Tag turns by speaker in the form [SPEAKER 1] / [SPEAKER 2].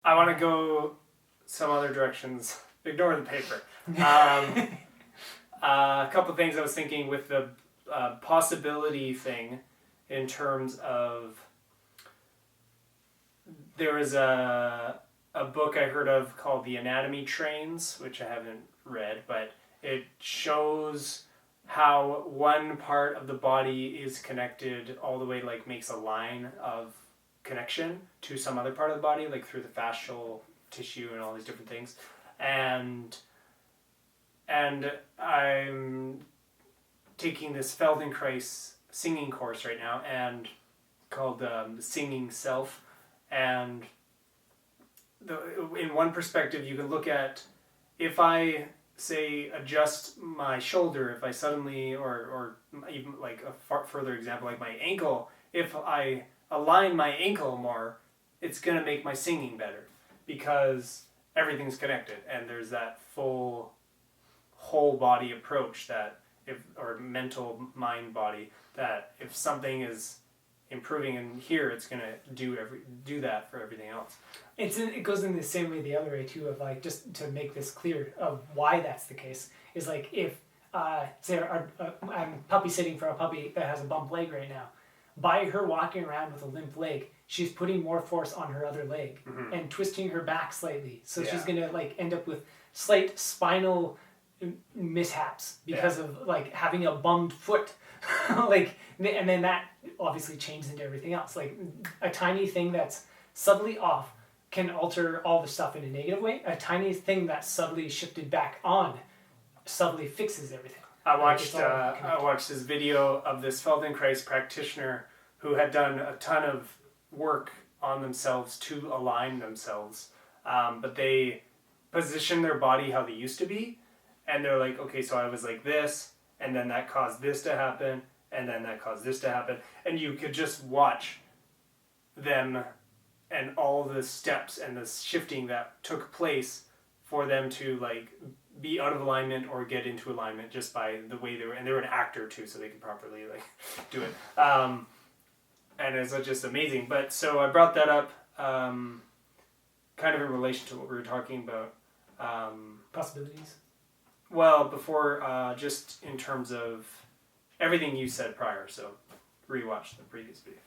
[SPEAKER 1] I want to go some other directions. Ignore the paper. A couple things I was thinking with the possibility thing in terms of there was a book I heard of called The Anatomy Trains, which I haven't read, but it shows how one part of the body is connected all the way, like makes a line of connection to some other part of the body, like through the fascial tissue and all these different things. And I'm taking this feldenkrais singing course right now, and called Singing Self. And in one perspective, you can look at, if I say adjust my shoulder, if I suddenly, or even like a far further example, like my ankle, if I align my ankle more, it's going to make my singing better, because everything's connected, and there's that full whole body approach, that if, or mental mind body, that if something is improving in here, it's going to do that for everything else.
[SPEAKER 2] It goes in the same way the other way too, of like, just to make this clear of why that's the case, is like if say I'm puppy sitting for a puppy that has a bump leg right now, by her walking around with a limp leg, she's putting more force on her other leg, mm-hmm. and twisting her back slightly, so she's gonna like end up with slight spinal mishaps because of like having a bummed foot. Like, and then that obviously changes into everything else. Like a tiny thing that's subtly off can alter all the stuff in a negative way. A tiny thing that's subtly shifted back on subtly fixes everything.
[SPEAKER 1] I watched this video of this feldenkrais practitioner who had done a ton of work on themselves to align themselves, but they position their body how they used to be, and they're like, okay, so I was like this, and then that caused this to happen, and then that caused this to happen, and you could just watch them and all the steps and the shifting that took place for them to like be out of alignment or get into alignment just by the way they were, and they were an actor too, so they could properly like do it. And it's just amazing. But so I brought that up kind of in relation to what we were talking about.
[SPEAKER 2] Possibilities?
[SPEAKER 1] Well, before, just in terms of everything you said prior, so rewatch the previous video.